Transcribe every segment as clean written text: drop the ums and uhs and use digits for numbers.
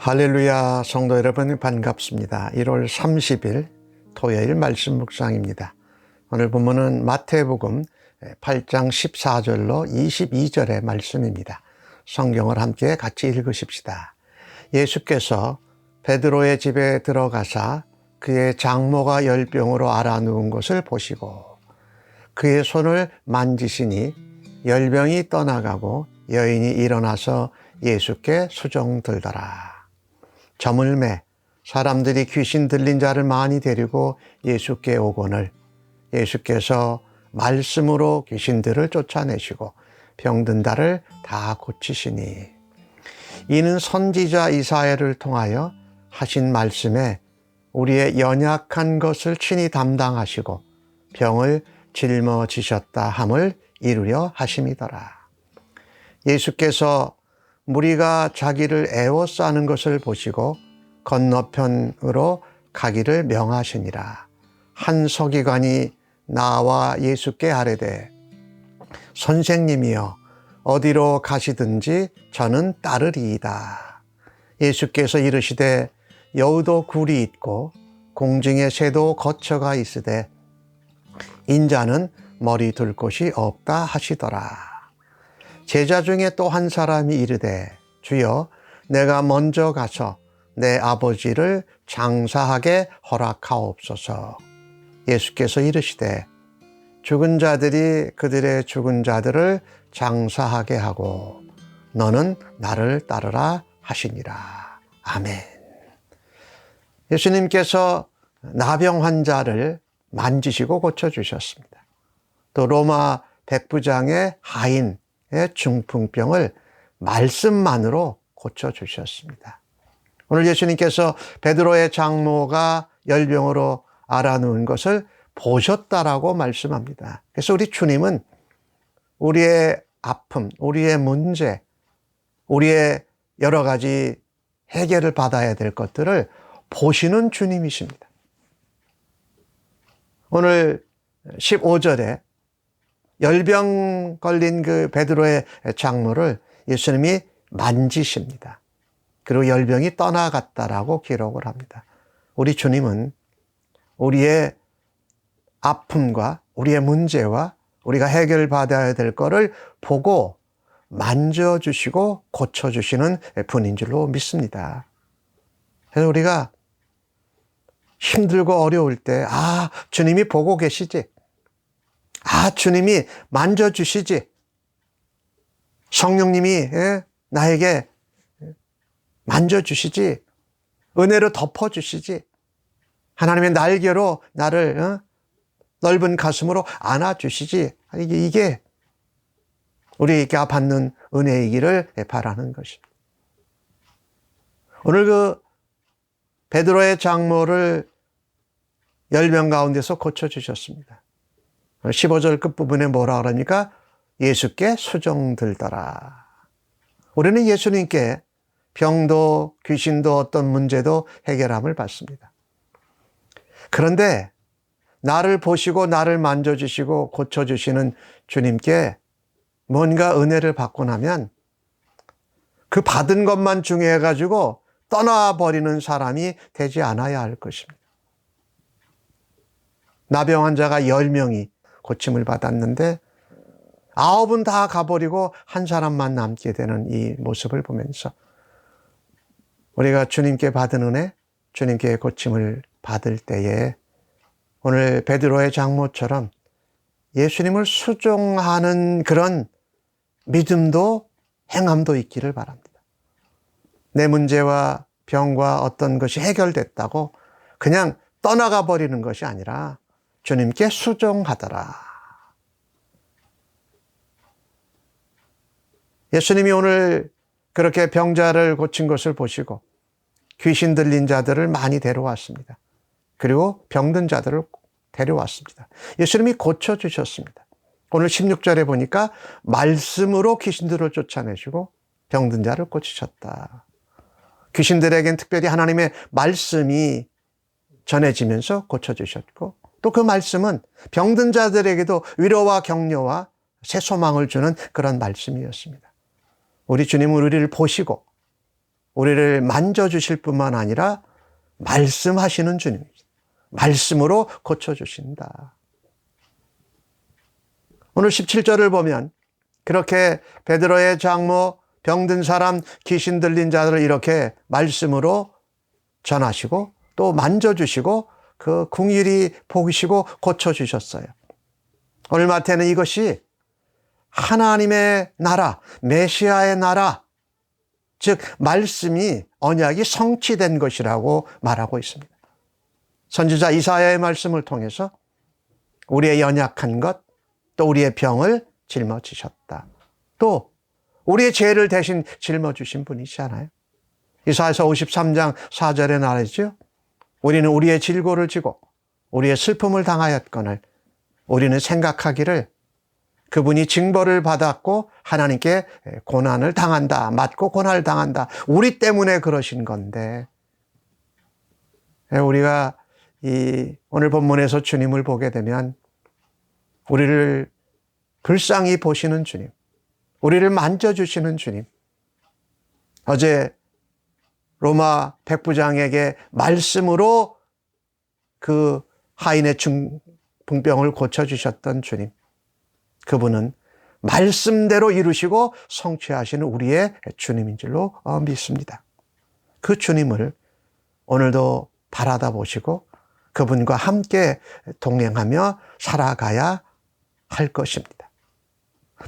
할렐루야, 성도 여러분 반갑습니다. 1월 30일 토요일 말씀 묵상입니다. 오늘 본문은 마태복음 8장 14절로 22절의 말씀입니다. 성경을 함께 같이 읽으십시다. 예수께서 베드로의 집에 들어가사 그의 장모가 열병으로 앓아 누운 것을 보시고 그의 손을 만지시니 열병이 떠나가고 여인이 일어나서 예수께 수종들더라. 저물매 사람들이 귀신 들린 자를 많이 데리고 예수께 오거늘 예수께서 말씀으로 귀신들을 쫓아내시고 병든 자를 다 고치시니 이는 선지자 이사야를 통하여 하신 말씀에 우리의 연약한 것을 친히 담당하시고 병을 짊어지셨다 함을 이루려 하심이더라. 예수께서 무리가 자기를 애워싸는 것을 보시고 건너편으로 가기를 명하시니라. 한 서기관이 나와 예수께 아뢰되 선생님이여 어디로 가시든지 저는 따르리이다. 예수께서 이르시되 여우도 굴이 있고 공중의 새도 거처가 있으되 인자는 머리 둘 곳이 없다 하시더라. 제자 중에 또 한 사람이 이르되 주여 내가 먼저 가서 내 아버지를 장사하게 허락하옵소서. 예수께서 이르시되 죽은 자들이 그들의 죽은 자들을 장사하게 하고 너는 나를 따르라 하시니라. 아멘. 예수님께서 나병 환자를 만지시고 고쳐주셨습니다. 또 로마 백부장의 하인 중풍병을 말씀만으로 고쳐주셨습니다. 오늘 예수님께서 베드로의 장모가 열병으로 앓아 누운 것을 보셨다라고 말씀합니다. 그래서 우리 주님은 우리의 아픔, 우리의 문제, 우리의 여러 가지 해결을 받아야 될 것들을 보시는 주님이십니다. 오늘 15절에 열병 걸린 그 베드로의 장모를 예수님이 만지십니다. 그리고 열병이 떠나갔다라고 기록을 합니다. 우리 주님은 우리의 아픔과 우리의 문제와 우리가 해결받아야 될 것을 보고 만져주시고 고쳐주시는 분인 줄로 믿습니다. 그래서 우리가 힘들고 어려울 때 주님이 보고 계시지. 주님이 만져주시지. 성령님이 나에게 만져주시지. 은혜로 덮어주시지. 하나님의 날개로 나를 넓은 가슴으로 안아주시지. 이게 우리가 받는 은혜이기를 바라는 것입니다. 오늘 그 베드로의 장모를 열병 가운데서 고쳐주셨습니다. 15절 끝부분에 뭐라 그러니까 예수께 수종들더라. 우리는 예수님께 병도 귀신도 어떤 문제도 해결함을 받습니다. 그런데 나를 보시고 나를 만져주시고 고쳐주시는 주님께 뭔가 은혜를 받고 나면 그 받은 것만 중요해가지고 떠나버리는 사람이 되지 않아야 할 것입니다. 나병 환자가 10명이 고침을 받았는데 9은 다 가버리고 한 사람만 남게 되는 이 모습을 보면서 우리가 주님께 받은 은혜, 주님께 고침을 받을 때에 오늘 베드로의 장모처럼 예수님을 수종하는 그런 믿음도 행함도 있기를 바랍니다. 내 문제와 병과 어떤 것이 해결됐다고 그냥 떠나가 버리는 것이 아니라 주님께 수종하더라. 예수님이 오늘 그렇게 병자를 고친 것을 보시고 귀신 들린 자들을 많이 데려왔습니다. 그리고 병든 자들을 데려왔습니다. 예수님이 고쳐주셨습니다. 오늘 16절에 보니까 말씀으로 귀신들을 쫓아내시고 병든 자를 고치셨다. 귀신들에겐 특별히 하나님의 말씀이 전해지면서 고쳐주셨고 또 그 말씀은 병든 자들에게도 위로와 격려와 새 소망을 주는 그런 말씀이었습니다. 우리 주님은 우리를 보시고 우리를 만져주실 뿐만 아니라 말씀하시는 주님입니다. 말씀으로 고쳐주신다. 오늘 17절을 보면 그렇게 베드로의 장모, 병든 사람, 귀신 들린 자들을 이렇게 말씀으로 전하시고 또 만져주시고 그 궁일이 보시고 고쳐주셨어요. 오늘 마태는 이것이 하나님의 나라, 메시아의 나라, 즉 말씀이 언약이 성취된 것이라고 말하고 있습니다. 선지자 이사야의 말씀을 통해서 우리의 연약한 것, 또 우리의 병을 짊어지셨다. 또 우리의 죄를 대신 짊어주신 분이시잖아요. 이사야서 53장 4절에 말하죠. 우리는 우리의 질고를 지고 우리의 슬픔을 당하였거늘 우리는 생각하기를 그분이 징벌을 받았고 하나님께 고난을 당한다. 맞고 고난을 당한다. 우리 때문에 그러신 건데, 우리가 오늘 본문에서 주님을 보게 되면 우리를 불쌍히 보시는 주님, 우리를 만져주시는 주님, 어제 로마 백부장에게 말씀으로 그 하인의 중풍병을 고쳐주셨던 주님, 그분은 말씀대로 이루시고 성취하시는 우리의 주님인 줄로 믿습니다. 그 주님을 오늘도 바라다 보시고 그분과 함께 동행하며 살아가야 할 것입니다.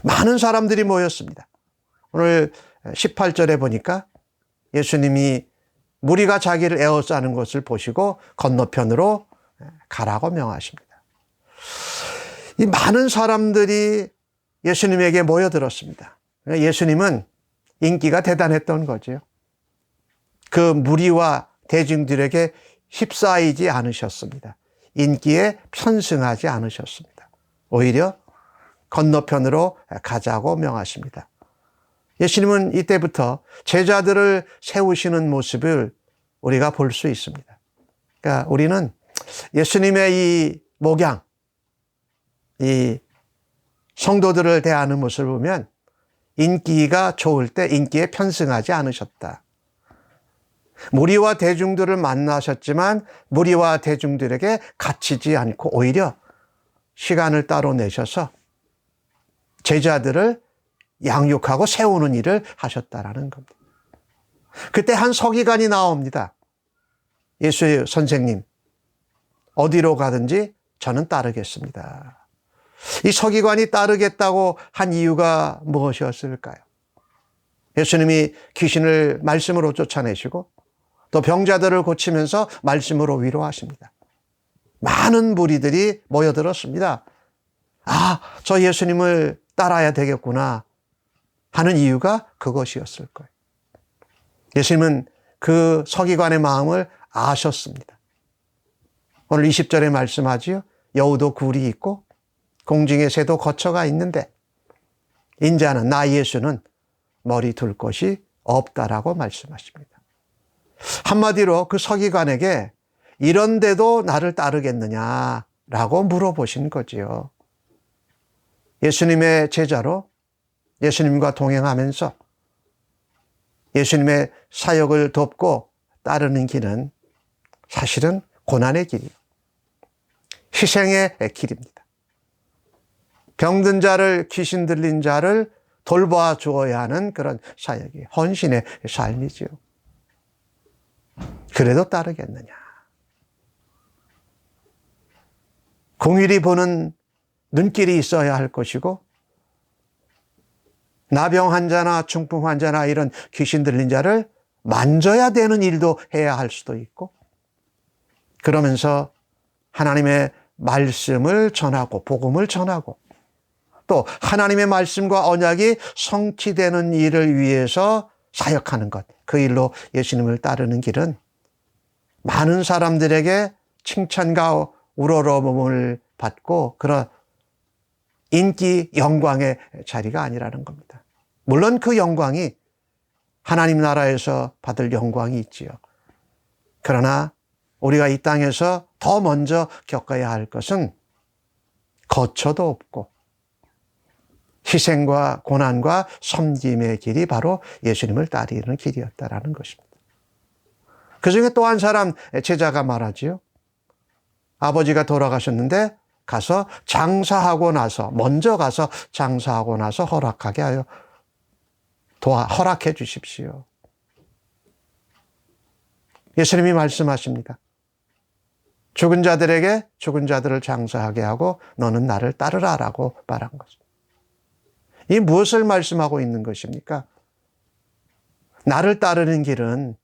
많은 사람들이 모였습니다. 오늘 18절에 보니까 예수님이 무리가 자기를 에워싸는 것을 보시고 건너편으로 가라고 명하십니다. 이 많은 사람들이 예수님에게 모여들었습니다. 예수님은 인기가 대단했던 거죠. 그 무리와 대중들에게 휩싸이지 않으셨습니다. 인기에 편승하지 않으셨습니다. 오히려 건너편으로 가자고 명하십니다. 예수님은 이때부터 제자들을 세우시는 모습을 우리가 볼 수 있습니다. 그러니까 우리는 예수님의 이 목양, 이 성도들을 대하는 모습을 보면 인기가 좋을 때 인기에 편승하지 않으셨다. 무리와 대중들을 만나셨지만 무리와 대중들에게 갇히지 않고 오히려 시간을 따로 내셔서 제자들을 양육하고 세우는 일을 하셨다라는 겁니다. 그때 한 서기관이 나옵니다. 예수 선생님, 어디로 가든지 저는 따르겠습니다. 이 서기관이 따르겠다고 한 이유가 무엇이었을까요? 예수님이 귀신을 말씀으로 쫓아내시고 또 병자들을 고치면서 말씀으로 위로하십니다. 많은 무리들이 모여들었습니다. 아, 저 예수님을 따라야 되겠구나 하는 이유가 그것이었을 거예요. 예수님은 그 서기관의 마음을 아셨습니다. 오늘 20절에 말씀하지요. 여우도 굴이 있고 공중의 새도 거처가 있는데 인자는 나 예수는 머리 둘 곳이 없다라고 말씀하십니다. 한마디로 그 서기관에게 이런데도 나를 따르겠느냐라고 물어보신 거지요. 예수님의 제자로 예수님과 동행하면서 예수님의 사역을 돕고 따르는 길은 사실은 고난의 길이에요. 희생의 길입니다. 병든 자를, 귀신 들린 자를 돌봐 주어야 하는 그런 사역이에요. 헌신의 삶이지요. 그래도 따르겠느냐. 공일이 보는 눈길이 있어야 할 것이고 나병 환자나 중풍 환자나 이런 귀신 들린 자를 만져야 되는 일도 해야 할 수도 있고 그러면서 하나님의 말씀을 전하고 복음을 전하고 또 하나님의 말씀과 언약이 성취되는 일을 위해서 사역하는 것, 그 일로 예수님을 따르는 길은 많은 사람들에게 칭찬과 우러러봄을 받고 그런 인기, 영광의 자리가 아니라는 겁니다. 물론 그 영광이 하나님 나라에서 받을 영광이 있지요. 그러나 우리가 이 땅에서 더 먼저 겪어야 할 것은 거처도 없고 희생과 고난과 섬김의 길이 바로 예수님을 따르는 길이었다라는 것입니다. 그 중에 또 한 사람 제자가 말하지요. 아버지가 돌아가셨는데 가서 장사하고 나서, 먼저 가서 장사하고 나서 허락해 주십시오. 예수님이 말씀하십니다. 죽은 자들에게 죽은 자들을 장사하게 하고 너는 나를 따르라라고 말한 거죠. 이 무엇을 말씀하고 있는 것입니까? 나를 따르는 길은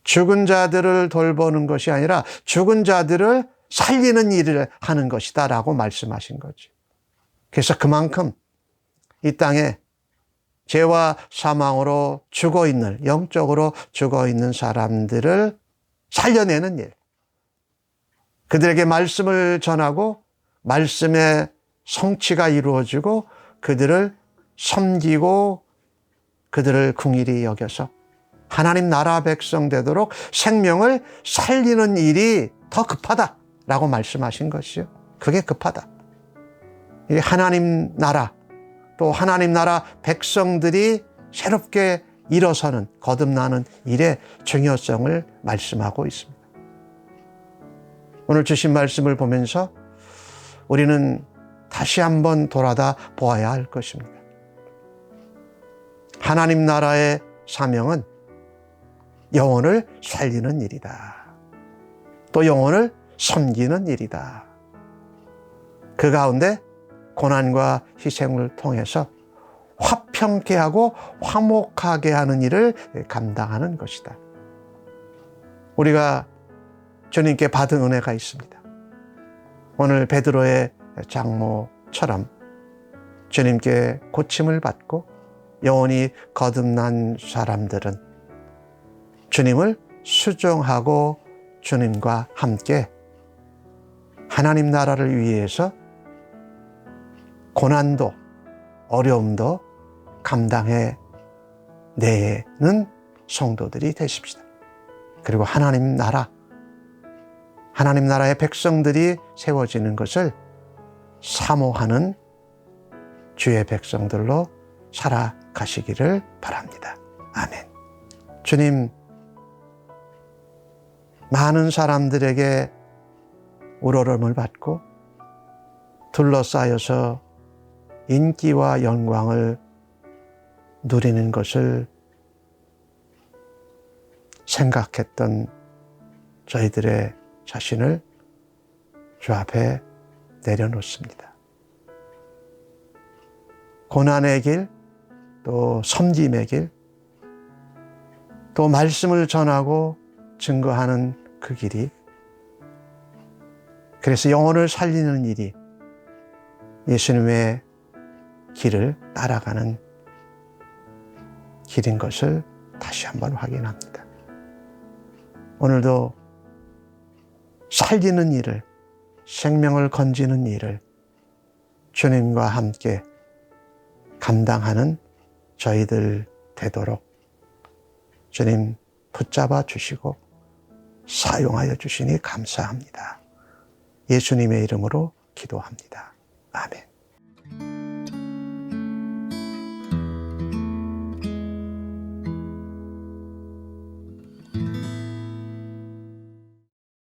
죽은 자들을 돌보는 것이 아니라 죽은 자들을 살리는 일을 하는 것이다 라고 말씀하신 거죠. 그래서 그만큼 이 땅에 죄와 사망으로 죽어있는, 영적으로 죽어있는 사람들을 살려내는 일, 그들에게 말씀을 전하고 말씀의 성취가 이루어지고 그들을 섬기고 그들을 긍휼히 여겨서 하나님 나라 백성 되도록 생명을 살리는 일이 더 급하다라고 말씀하신 것이요. 그게 급하다. 이 하나님 나라, 또 하나님 나라 백성들이 새롭게 일어서는, 거듭나는 일의 중요성을 말씀하고 있습니다. 오늘 주신 말씀을 보면서 우리는 다시 한번 돌아다 보아야 할 것입니다. 하나님 나라의 사명은 영혼을 살리는 일이다. 또 영혼을 섬기는 일이다. 그 가운데 고난과 희생을 통해서 화평케 하고 화목하게 하는 일을 감당하는 것이다. 우리가 주님께 받은 은혜가 있습니다. 오늘 베드로의 장모처럼 주님께 고침을 받고 영혼이 거듭난 사람들은 주님을 수종하고 주님과 함께 하나님 나라를 위해서 고난도 어려움도 감당해 내는 성도들이 되십시다. 그리고 하나님 나라의 백성들이 세워지는 것을 사모하는 주의 백성들로 살아가시기를 바랍니다. 아멘. 주님, 많은 사람들에게 우러름을 받고 둘러싸여서 인기와 영광을 누리는 것을 생각했던 저희들의 자신을 주 앞에 내려놓습니다. 고난의 길, 또 섬김의 길, 또 말씀을 전하고 증거하는 그 길이, 그래서 영혼을 살리는 일이 예수님의 길을 따라가는 길인 것을 다시 한번 확인합니다. 오늘도 살리는 일을, 생명을 건지는 일을 주님과 함께 감당하는 저희들 되도록 주님 붙잡아 주시고 사용하여 주시니 감사합니다. 예수님의 이름으로 기도합니다. 아멘.